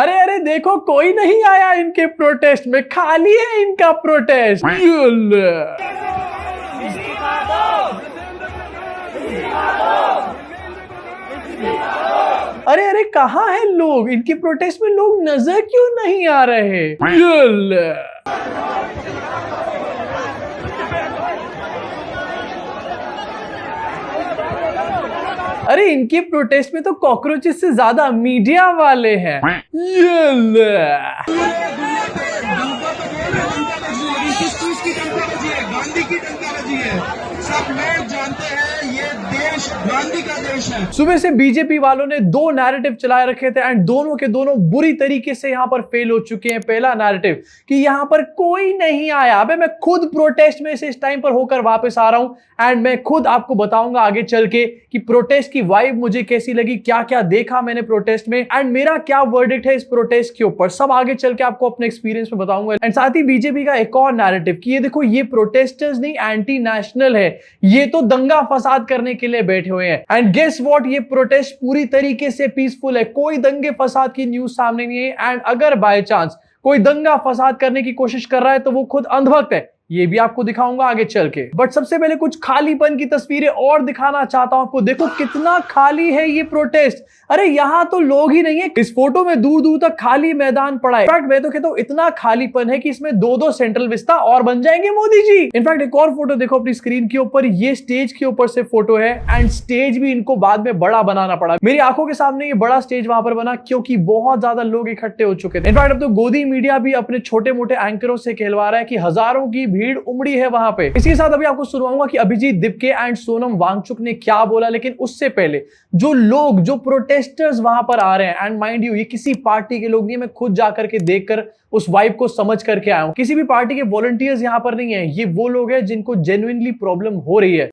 अरे अरे देखो, कोई नहीं आया इनके प्रोटेस्ट में, खाली है इनका प्रोटेस्ट। अरे अरे कहाँ है लोग? इनके प्रोटेस्ट में लोग नजर क्यों नहीं आ रहे? अरे इनके प्रोटेस्ट में तो कॉकरोचेस से ज्यादा मीडिया वाले हैं। गांधी की टेक्नोलॉजी है, सब लोग जानते हैं ये देश गांधी का देश है। सुबह से बीजेपी वालों ने दो नैरेटिव चलाए रखे थे एंड दोनों के दोनों बुरी तरीके से यहाँ पर फेल हो चुके हैं। पहला नैरेटिव कि यहाँ पर कोई नहीं आया। अबे मैं खुद प्रोटेस्ट में से इस टाइम पर होकर वापस आ रहा हूं एंड मैं खुद आपको बताऊंगा आगे चल के कि प्रोटेस्ट की वाइब मुझे कैसी लगी, क्या क्या देखा मैंने प्रोटेस्ट में एंड मेरा क्या वर्डिक्ट है इस प्रोटेस्ट के ऊपर। सब आगे चल के आपको अपने एक्सपीरियंस में बताऊंगा। एंड साथ ही बीजेपी का एक और नैरेटिव कि ये देखो, ये प्रोटेस्टर्स नहीं एंटी नेशनल है, ये तो दंगा फसाद करने के लिए बैठे हुए हैं। एंड गेस व्हाट, ये प्रोटेस्ट पूरी तरीके से पीसफुल है, कोई दंगे फसाद की न्यूज सामने नहीं है। एंड अगर बाय चांस कोई दंगा फसाद करने की कोशिश कर रहा है तो वो खुद अंधभक्त है, ये भी आपको दिखाऊंगा आगे चल के। बट सबसे पहले कुछ खालीपन की तस्वीरें और दिखाना चाहता हूं आपको। देखो कितना खाली है ये प्रोटेस्ट। अरे यहां तो लोग ही नहीं है, इस फोटो में दूर दूर तक खाली मैदान पड़ा है। इनफैक्ट मैं तो कहता हूं इतना खालीपन है कि इसमें दो दो सेंट्रल विस्ता और बन जाएंगे मोदी जी। इनफैक्ट एक और फोटो देखो अपनी स्क्रीन के ऊपर, ये स्टेज के ऊपर से फोटो है एंड स्टेज भी इनको बाद में बड़ा बनाना पड़ा। मेरी आंखों के सामने ये बड़ा स्टेज वहां पर बना क्योंकि बहुत ज्यादा लोग इकट्ठे हो चुके थे। इनफैक्ट अब तो गोदी मीडिया भी अपने छोटे मोटे एंकरों से कहलवा रहा है कि हजारों की भीड़ उमड़ी है वहां पे। इसी के साथ अभी आपको सुनवाऊंगा कि अभिजीत दिपके एंड सोनम वांगचुक ने क्या बोला। लेकिन उससे पहले जो लोग, जो प्रोटेस्टर्स वहां पर आ रहे हैं, एंड माइंड यू ये किसी पार्टी के लोग नहीं, मैं खुद जाकर के देखकर उस वाइब को समझ करके आया हूं। किसी भी पार्टी के वॉलंटियर्स यहां पर नहीं है, ये वो लोग हैं जिनको जेन्युइनली प्रॉब्लम हो रही है।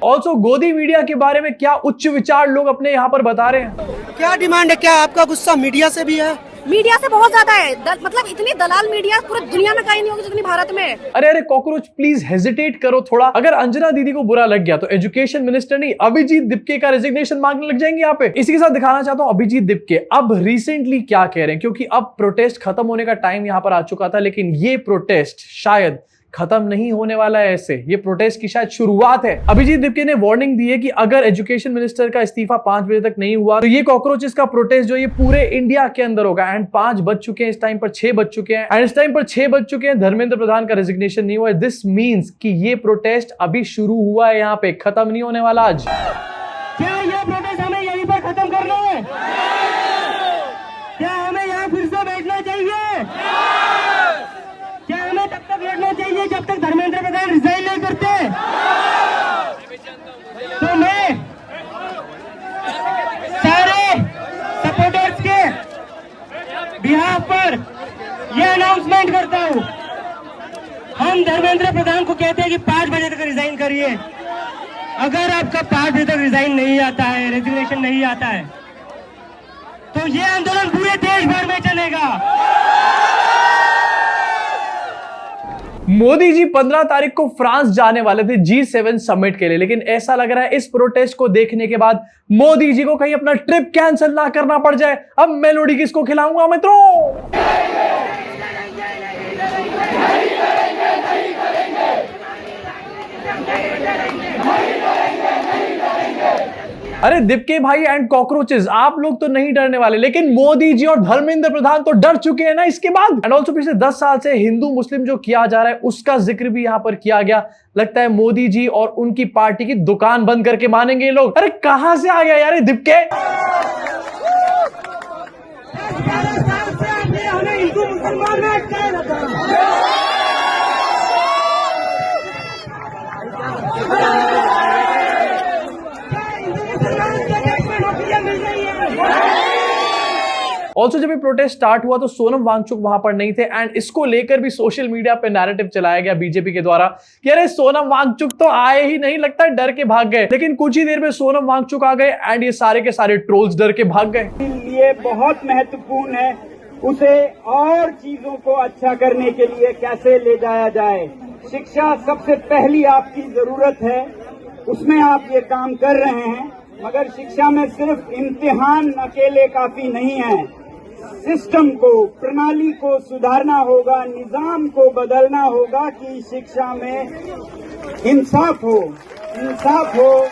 ऑल्सो गोदी मीडिया के बारे में क्या उच्च विचार लोग अपने यहाँ पर बता रहे हैं। क्या डिमांड है? क्या आपका गुस्सा मीडिया से भी है? मीडिया से बहुत ज्यादा है। मतलब इतनी दलाल मीडिया पूरी दुनिया में कहीं नहीं होगी जितनी भारत में। अरे अरे कॉकरोच प्लीज हेजिटेट करो थोड़ा। अगर अंजना दीदी को बुरा लग गया तो एजुकेशन मिनिस्टर नहीं, अभिजीत दिपके का रेजिग्नेशन मांगने लग जाएंगे यहाँ पे। इसी के साथ दिखाना चाहता हूँ अभिजीत दिपके अब रिसेंटली क्या कह रहे हैं, क्योंकि अब प्रोटेस्ट खत्म होने का टाइम यहाँ पर आ चुका था, लेकिन ये प्रोटेस्ट शायद खत्म नहीं होने वाला है। ऐसे ये प्रोटेस्ट की शायद शुरुआत है। अभिजीत दिपके ने वार्निंग दी है कि अगर एजुकेशन मिनिस्टर का इस्तीफा 5 बजे तक नहीं हुआ तो ये कॉकरोचेस का प्रोटेस्ट जो ये पूरे इंडिया के अंदर होगा। एंड 5 बज चुके हैं, इस टाइम पर 6 बज चुके हैं एंड इस टाइम पर 6 बज चुके हैं, धर्मेंद्र प्रधान का रेजिग्नेशन नहीं हुआ है। दिस मीन्स कि ये प्रोटेस्ट अभी शुरू हुआ है, यहाँ पे खत्म नहीं होने वाला आज। क्या ये प्रोटेस्ट हमें यहीं पर खत्म करना है? क्या हमें यहाँ फिर से बैठना चाहिए? क्या हमें तब तक लड़ना चाहिए जब तक धर्मेंद्र प्रधान रिजाइन नहीं करते? तो मैं सारे सपोर्टर्स के बिहाफ पर यह अनाउंसमेंट करता हूँ, हम धर्मेंद्र प्रधान को कहते हैं कि 5 बजे तक रिजाइन करिए। अगर आपका 5 बजे तक रिजाइन नहीं आता है, रेजिग्नेशन नहीं आता है, तो ये आंदोलन पूरे देश भर में चलेगा। मोदी जी 15 तारीख को फ्रांस जाने वाले थे G7 समिट के लिए, लेकिन ऐसा लग रहा है इस प्रोटेस्ट को देखने के बाद मोदी जी को कहीं अपना ट्रिप कैंसिल ना करना पड़ जाए। अब मेलोडी किसको खिलाऊंगा मित्रों? अरे दिपके भाई एंड कॉकरोचेस, आप लोग तो नहीं डरने वाले, लेकिन मोदी जी और धर्मेंद्र प्रधान तो डर चुके हैं ना इसके बाद। एंड ऑल्सो पिछले 10 साल से हिंदू मुस्लिम जो किया जा रहा है उसका जिक्र भी यहाँ पर किया गया। लगता है मोदी जी और उनकी पार्टी की दुकान बंद करके मानेंगे ये लोग। अरे कहां से आ गया यार ये दिपके? हिंदू मुसलमान में अटकाए रखा। ऑल्सो जब ये प्रोटेस्ट स्टार्ट हुआ तो सोनम वांगचुक वहां पर नहीं थे एंड इसको लेकर भी सोशल मीडिया पे नैरेटिव चलाया गया बीजेपी के द्वारा कि अरे सोनम वांगचुक तो आए ही नहीं, लगता है डर के भाग गए। लेकिन कुछ ही देर में सोनम वांगचुक आ गए एंड ये सारे के सारे ट्रोल्स डर के भाग गए। ये बहुत महत्वपूर्ण है उसे और चीजों को अच्छा करने के लिए कैसे ले जाया जाए। शिक्षा सबसे पहली आपकी जरूरत है, उसमें आप ये काम कर रहे हैं, मगर शिक्षा में सिर्फ इम्तिहान अकेले काफी नहीं है। सिस्टम को, प्रणाली को सुधारना होगा, निजाम को बदलना होगा कि शिक्षा में इंसाफ हो।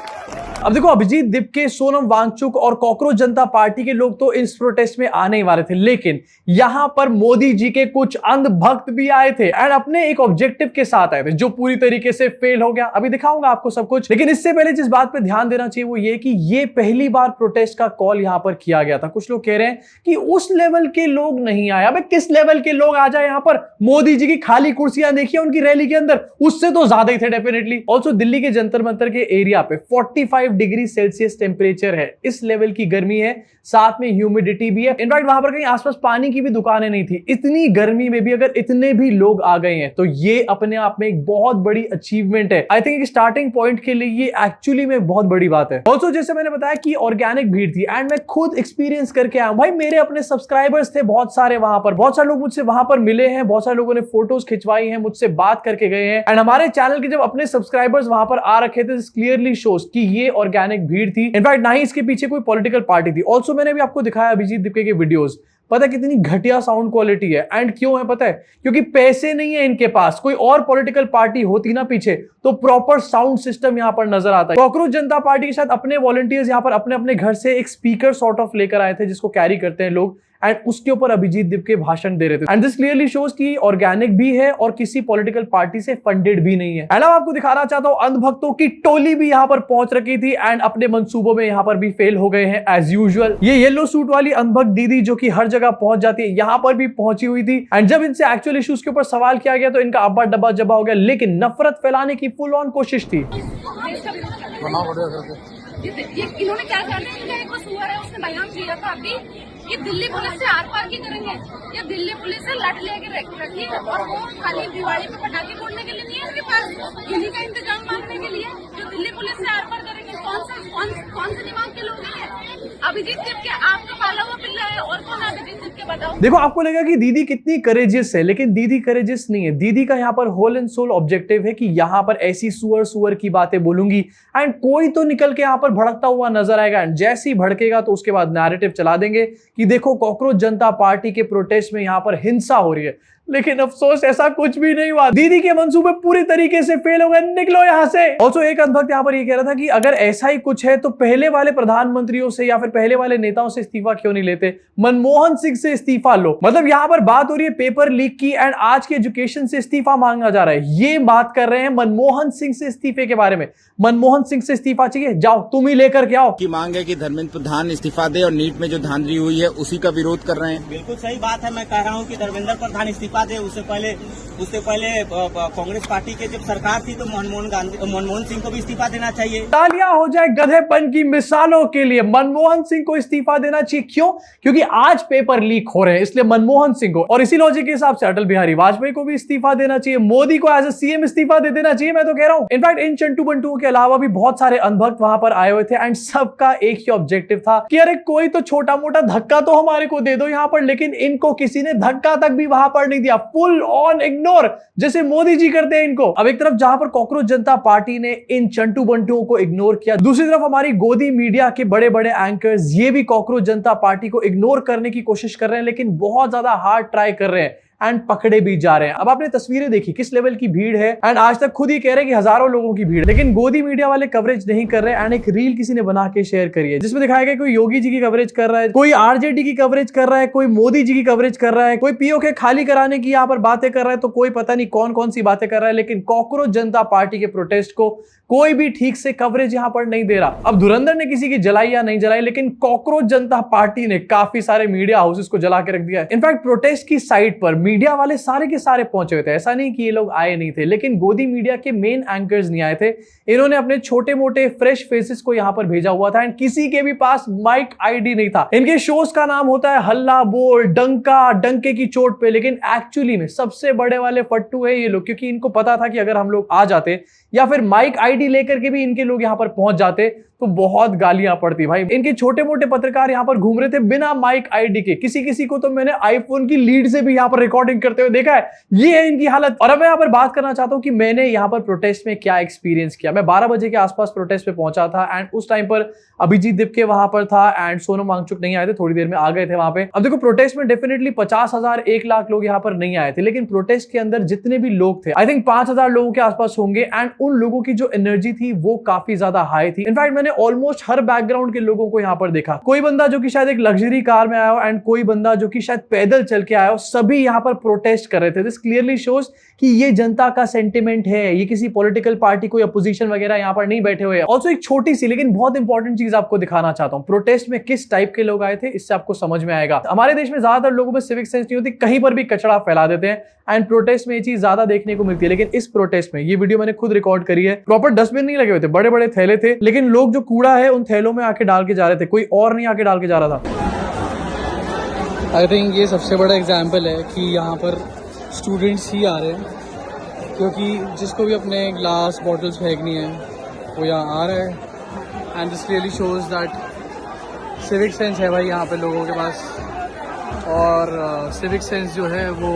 अब देखो, अभिजीत दीपके, सोनम वांगचुक और कॉकरोच जनता पार्टी के लोग तो इस प्रोटेस्ट में आने ही वाले थे, लेकिन यहां पर मोदी जी के कुछ अंधभक्त भी आए थे एंड अपने एक ऑब्जेक्टिव के साथ आए थे जो पूरी तरीके से फेल हो गया। अभी दिखाऊंगा आपको सब कुछ, लेकिन इससे पहले जिस बात पे ध्यान देना चाहिए वो ये कि ये पहली बार प्रोटेस्ट का कॉल यहां पर किया गया था। कुछ लोग कह रहे हैं कि उस लेवल के लोग नहीं आए। अबे किस लेवल के लोग आ जाए यहां पर? मोदी जी की खाली कुर्सियां देखिए उनकी रैली के अंदर, उससे तो ज्यादा ही थे डेफिनेटली। ऑल्सो दिल्ली के जंतर मंतर के एरिया पे 45 डिग्री सेल्सियस टेम्परेचर है, इस लेवल की गर्मी है, साथ में ह्यूमिडिटी भी है। इनफैक्ट वहां पर कहीं आसपास पानी की भी दुकानें नहीं थी। इतनी गर्मी में भी अगर इतने भी लोग आ गए हैं तो ये अपने आप में एक बहुत बड़ी अचीवमेंट है। आई थिंक स्टार्टिंग पॉइंट के लिए ये एक्चुअली में बहुत बड़ी बात है। ऑल्सो जैसे मैंने बताया कि ऑर्गेनिक भीड़ थी एंड मैं खुद एक्सपीरियंस करके आया हूं। भाई मेरे अपने सब्सक्राइबर्स थे बहुत सारे वहां पर, बहुत सारे लोग मुझसे वहां पर मिले हैं, बहुत सारे लोगों ने फोटोज खिंचवाई हैं, मुझसे बात करके गए हैं एंड हमारे चैनल के जब अपने सब्सक्राइबर्स वहां पर आ रखे थे, क्लियरली शोज कि ये ऑर्गेनिक भीड़ थी। इनफैक्ट ना ही इसके पीछे कोई पॉलिटिकल पार्टी थी। ऑल्सो मैंने भी आपको दिखाया अभिजीत दीपके के वीडियोस, पता है कितनी घटिया साउंड क्वालिटी है एंड क्यों है पता है? क्योंकि पैसे नहीं है इनके पास। कोई और पॉलिटिकल पार्टी होती ना पीछे तो प्रॉपर साउंड सिस्टम यहां पर नजर आता है। कॉकरोच जनता पार्टी के साथ अपने वॉलंटियर्स यहां पर अपने अपने घर से एक स्पीकर सॉर्ट ऑफ लेकर आए थे जिसको कैरी करते हैं लोग एंड उसके ऊपर अभिजीत दीपके भाषण दे रहे थे। एंड दिस क्लियरली शोज कि ऑर्गेनिक भी है और किसी पॉलिटिकल पार्टी से फंडेड भी नहीं है। एंड अब आपको दिखाना चाहता हूं अंधभक्तों की टोली भी यहां पर पहुंच रखी थी एंड अपने मंसूबों में यहां पर भी फेल हो गए हैं एज यूजुअल। ये येलो सूट वाली अंधभक्त दीदी जो कि हर जगह पहुंच जाती है, यहां पर भी पहुंची हुई थी एंड जब इनसे एक्चुअल इश्यूज के ऊपर सवाल किया गया तो इनका अब्बा डब्बा जब्बा हो गया, लेकिन नफरत फैलाने की फुल ऑन कोशिश थी। इन्होंने क्या कर दिया? इनका एक बस हुआ है, उसने बयान दिया था अभी कि दिल्ली पुलिस से आर पार की करेंगे, या दिल्ली पुलिस से लट लेके रखी और वो खाली दिवाली पे पटाखे फोड़ने के लिए नहीं है, उनके पास इन्हीं का इंतजाम मांगने के लिए जो दिल्ली पुलिस से आर पार करेंगे। कौन से दिमाग के लोग हैं? अभिजीत दीपके आपका पाला हुआ पिल्ला है, और कौन अभिजीत दीपके बताओ। देखो आपको लगेगा कि दीदी कितनी करेजियस है, लेकिन दीदी करेजियस नहीं है। दीदी का यहाँ पर होल एंड सोल ऑब्जेक्टिव है कि यहाँ पर ऐसी सुअर की बातें बोलूंगी एंड कोई तो निकल के यहाँ पर भड़कता हुआ नजर आएगा एंड जैसे ही भड़केगा तो उसके बाद नैरेटिव चला देंगे कि देखो कॉकरोच जनता पार्टी के प्रोटेस्ट में यहाँ पर हिंसा हो रही है। लेकिन अफसोस ऐसा कुछ भी नहीं हुआ। दीदी के मंसूबे पूरी तरीके से फेल हो गए, निकलो यहां से। ऑल्सो एक अंधभक्त यहां पर ये कह रहा था कि अगर ऐसा ही कुछ है तो पहले वाले प्रधानमंत्रियों से या फिर पहले वाले नेताओं से इस्तीफा क्यों नहीं लेते? मनमोहन सिंह से इस्तीफा लो। मतलब यहां पर बात हो रही है पेपर लीक की एंड आज के एजुकेशन से इस्तीफा मांगा जा रहा है। ये बात कर रहे हैं मनमोहन सिंह से इस्तीफे के बारे में। मनमोहन सिंह से इस्तीफा चाहिए, जाओ तुम ही लेकर के आओ। की मांग है कि धर्मेंद्र प्रधान इस्तीफा दे और नीट में जो धांधली हुई है उसी का विरोध कर रहे हैं। बिल्कुल सही बात है, मैं कह रहा हूँ कि धर्मेंद्र प्रधान इस्तीफा दे। उससे पहले कांग्रेस पार्टी के जब सरकार थी तो मनमोहन सिंह को भी इस्तीफा देना चाहिए। तालियां हो जाए गधेपन की मिसालों के लिए। मनमोहन सिंह को इस्तीफा देना चाहिए, क्यों? क्योंकि आज पेपर लीक हो रहे हैं, इसलिए मनमोहन सिंह को, और इसी लॉजिक के हिसाब से अटल बिहारी वाजपेयी को भी इस्तीफा देना चाहिए, मोदी को एज ए सीएम इस्तीफा दे देना चाहिए। मैं तो कह रहा हूं। इनफैक्ट इन चंटू बंटुओं के अलावा भी बहुत सारे अंधभक्त वहां पर आए हुए थे एंड सबका एक ही ऑब्जेक्टिव था कि अरे कोई तो छोटा मोटा धक्का तो हमारे को दे दो यहां पर। लेकिन इनको किसी ने धक्का तक भी वहां पर नहीं दिया, फुल ऑन इग्नोर, जैसे मोदी जी करते हैं इनको। अब एक तरफ जहां पर कॉकरोच जनता पार्टी ने इन चंटू बंटुओं को इग्नोर किया, दूसरी तरफ हमारी गोदी मीडिया के बड़े बड़े एंकर्स ये भी कॉकरोच जनता पार्टी को इग्नोर करने की कोशिश कर रहे हैं, लेकिन बहुत ज्यादा हार्ड ट्राई कर रहे हैं एंड पकड़े भी जा रहे हैं। अब आपने तस्वीरें देखी किस लेवल की भीड़ है एंड आज तक खुद ही कह रहे हैं कि हजारों लोगों की भीड़, लेकिन गोदी मीडिया वाले कवरेज नहीं कर रहे एंड एक रील किसी ने बना के शेयर करी है जिसमें दिखाया गया कोई योगी जी की कवरेज कर रहा है, कोई आरजेडी की कवरेज कर रहा है, कोई मोदी जी की कवरेज कर रहा है, कोई पीओके खाली कराने की यहाँ पर बातें कर रहा है, तो कोई पता नहीं कौन कौन सी बातें कर रहा है। लेकिन कॉकरोच जनता पार्टी के प्रोटेस्ट को कोई भी ठीक से कवरेज यहाँ पर नहीं दे रहा। अब धुरंधर ने किसी की जलाई या नहीं जलाई, लेकिन कॉकरोच जनता पार्टी ने काफी सारे मीडिया हाउसेस को जला के रख दिया है। इनफैक्ट प्रोटेस्ट की साइट पर मीडिया वाले सारे के सारे पहुंचे हुए थे, ऐसा नहीं कि ये लोग आए नहीं थे, लेकिन गोदी मीडिया के मेन एंकर्स नहीं आए थे। इन्होंने अपने छोटे मोटे फ्रेश फेसेस को यहाँ पर भेजा हुआ था एंड किसी के भी पास माइक आईडी नहीं था। इनके शोज का नाम होता है हल्ला बोल, डंका, डंके की चोट पे, लेकिन एक्चुअली में सबसे बड़े वाले फट्टू है ये लोग, क्योंकि इनको पता था कि अगर हम लोग आ जाते या फिर माइक आईडी लेकर के भी इनके लोग यहाँ पर पहुंच जाते तो बहुत गालियां पड़ती भाई। इनके छोटे मोटे पत्रकार यहाँ पर घूम रहे थे बिना माइक आईडी के, किसी किसी को तो मैंने आईफोन की लीड से भी यहाँ पर रिकॉर्डिंग करते हुए देखा है। ये है इनकी हालत। और अब मैं यहाँ पर बात करना चाहता हूँ कि मैंने यहाँ पर प्रोटेस्ट में क्या एक्सपीरियंस किया। मैं 12 बजे के आसपास प्रोटेस्ट पे पहुंचा था एंड उस टाइम पर अभिजीत दिपके वहां पर था एंड सोनम वांगचुक नहीं आए थे, थोड़ी देर में आ गए थे वहां पे। अब देखो प्रोटेस्ट में डेफिनेटली 50,000 1 लाख लोग यहाँ पर नहीं आए थे, लेकिन प्रोटेस्ट के अंदर जितने भी लोग थे आई थिंक 5,000 लोगों के आसपास होंगे एंड उन लोगों की जो एनर्जी थी वो काफी ज्यादा हाई थी। इनफैक्ट मैंने ऑलमोस्ट हर बैकग्राउंड के लोगों को यहाँ पर देखा। कोई बंदा जो कि शायद एक लग्जरी कार में आया हो एंड कोई बंदा जो कि शायद पैदल चल के आया हो, सभी यहाँ पर प्रोटेस्ट कर रहे थे। दिस क्लियरली शोज कि ये जनता का सेंटिमेंट है, ये किसी पॉलिटिकल पार्टी कोई अपोजिशन वगैरह यहाँ पर नहीं बैठे हुए। ऑल्सो एक छोटी सी लेकिन बहुत इंपॉर्टेंट चीज आपको दिखाना चाहता हूँ, प्रोटेस्ट में किस टाइप के लोग आए थे, इससे आपको समझ में आएगा। हमारे देश में ज्यादातर लोगों में सिविक सेंस नहीं होती, कहीं पर भी कचरा फैला देते हैं एंड प्रोटेस्ट में ये चीज ज्यादा देखने को मिलती है। लेकिन इस प्रोटेस्ट में, ये वीडियो मैंने खुद रिकॉर्ड करी है, प्रॉपर डस्टबिन नहीं लगे हुए थे, बड़े बड़े थैले थे, लेकिन लोग जो कूड़ा है उन थैलों में आके डाल के जा रहे थे, कोई और नहीं आके डाल के जा रहा था। आई थिंक ये सबसे बड़ा एग्जाम्पल है कि यहाँ पर स्टूडेंट्स ही आ रहे हैं, क्योंकि जिसको भी अपने ग्लास बॉटल्स फेंकनी है वो यहाँ आ रहा है and this really shows that civic sense है भाई यहाँ पे लोगों के पास। और सिविक सेंस जो है वो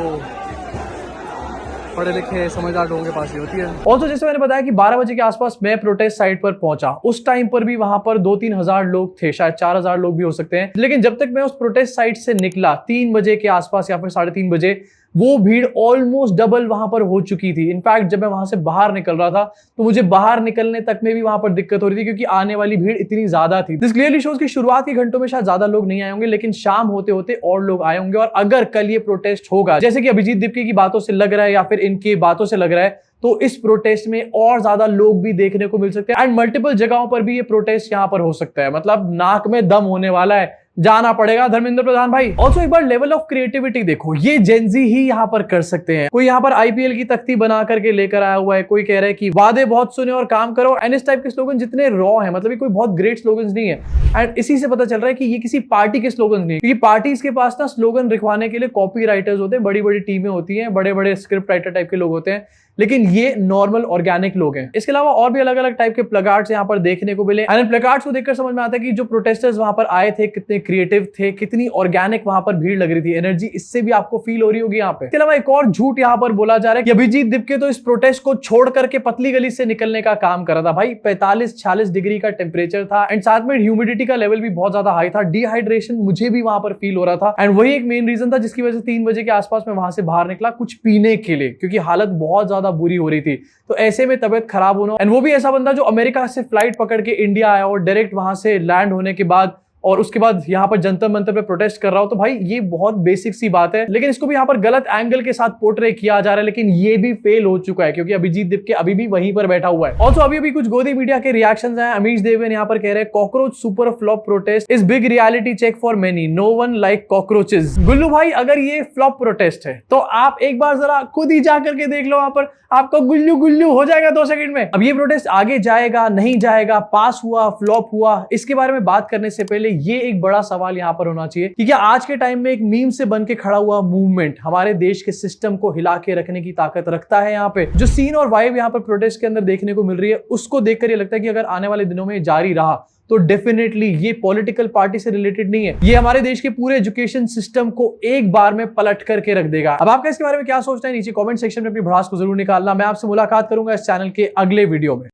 पढ़े लिखे समझदार लोगों के पास ही होती है। ऑल्सो जैसे मैंने बताया कि 12 बजे के आसपास मैं प्रोटेस्ट साइट पर पहुंचा, उस टाइम पर भी वहां पर 2-3 हजार लोग थे, शायद 4,000 लोग भी हो सकते हैं। लेकिन जब तक मैं उस प्रोटेस्ट साइट से निकला 3 बजे के आसपास या फिर 3:30 बजे, वो भीड़ ऑलमोस्ट डबल वहां पर हो चुकी थी। इनफैक्ट जब मैं वहां से बाहर निकल रहा था तो मुझे बाहर निकलने तक में भी वहां पर दिक्कत हो रही थी, क्योंकि आने वाली भीड़ इतनी ज्यादा थी। दिस क्लियरली शोज कि शुरुआत के घंटों में शायद ज्यादा लोग नहीं आए होंगे, लेकिन शाम होते होते और लोग आए होंगे। और अगर कल ये प्रोटेस्ट होगा जैसे कि अभिजीत दिपके की बातों से लग रहा है या फिर इनकी बातों से लग रहा है, तो इस प्रोटेस्ट में और ज्यादा लोग भी देखने को मिल सकते हैं एंड मल्टीपल जगहों पर भी ये प्रोटेस्ट यहाँ पर हो सकता है। मतलब नाक में दम होने वाला है, जाना पड़ेगा धर्मेंद्र प्रधान भाई। ऑल्सो एक बार लेवल ऑफ क्रिएटिविटी देखो, ये जेंजी ही यहाँ पर कर सकते हैं। कोई यहाँ पर आईपीएल की तख्ती बना करके लेकर आया हुआ है, कोई कह रहा है कि वादे बहुत सुने और काम करो, एंड इस टाइप के स्लोगन जितने रॉ है, मतलब ये कोई बहुत ग्रेट स्लोगन नहीं है। एंड इसी से पता चल रहा है कि ये किसी पार्टी के स्लोगन नहीं है, क्योंकि पार्टीज के पास ना स्लोगन लिखवाने के लिए कॉपी राइटर्स होते हैं, बड़ी बड़ी टीमें होती हैं, बड़े बड़े स्क्रिप्ट राइटर टाइप के लोग होते हैं, लेकिन ये नॉर्मल ऑर्गेनिक लोग हैं। इसके अलावा और भी अलग अलग टाइप के प्लकार्ड्स यहाँ पर देखने को मिले एंड प्लकार्ड्स को देखकर समझ में आता है कि जो प्रोटेस्टर्स वहां पर आए थे कितने क्रिएटिव थे, कितनी ऑर्गेनिक वहां पर भीड़ लग रही थी, एनर्जी इससे भी आपको फील हो रही होगी यहाँ पे। इसके अलावा एक और झूठ यहाँ पर बोला जा रहा है कि अभिजीत दिपके तो इस प्रोटेस्ट को छोड़ करके पतली गली से निकलने का काम कर रहा था। भाई 45-46 डिग्री का टेम्परेचर था एंड साथ में ह्यूमिडिटी का लेवल भी बहुत ज्यादा हाई था, डिहाइड्रेशन मुझे भी वहां पर फील हो रहा था एंड वही एक मेन रीजन था जिसकी वजह से 3 बजे के आसपास में वहां से बाहर निकला कुछ पीने के लिए, क्योंकि हालत बहुत ज्यादा बुरी हो रही थी। तो ऐसे में तबियत खराब होना, एंड वो भी ऐसा बंदा जो अमेरिका से फ्लाइट पकड़ के इंडिया आया और डायरेक्ट वहां से लैंड होने के बाद और उसके बाद यहाँ पर जंतर मंतर पे प्रोटेस्ट कर रहा हो, तो भाई ये बहुत बेसिक सी बात है। लेकिन इसको भी यहाँ पर गलत एंगल के साथ पोर्ट्रे किया जा रहा है, लेकिन ये भी फेल हो चुका है क्योंकि अभिजीत दिपके अभी भी वहीं पर बैठा हुआ है। ऑल्सो अभी कुछ गोदी मीडिया के रिएक्शंस हैं। अमीश देवगन यहाँ पर कह रहे हैं cockroach super flop protest is big reality check for many, no one like cockroaches. Gullu भाई अगर ये फ्लॉप प्रोटेस्ट है तो आप एक बार जरा खुद ही जाकर के देख लो, वहां पर आपका गुल्लू गुल्लू हो जाएगा 2 सेकंड में। अब ये प्रोटेस्ट आगे जाएगा नहीं जाएगा, पास हुआ फ्लॉप हुआ, इसके बारे में बात करने से पहले ये एक बड़ा सवाल यहां पर होना चाहिए कि क्या आज के टाइम में एक मीम से बन के खड़ा हुआ मूवमेंट हमारे देश के सिस्टम को हिला के रखने की ताकत रखता है। यहाँ पे जो सीन और वाइब यहाँ पर प्रोटेस्ट के अंदर देखने को मिल रही है, उसको देखकर ये लगता है कि अगर आने वाले दिनों में जारी रहा तो डेफिनेटली ये पॉलिटिकल पार्टी से रिलेटेड नहीं है, ये हमारे देश के पूरे एजुकेशन सिस्टम को एक बार में पलट करके रख देगा। अब आपका इसके बारे में क्या सोचना है नीचे कमेंट सेक्शन में अपनी भड़ास को जरूर निकालना। मैं आपसे मुलाकात करूंगा इस चैनल के अगले वीडियो में।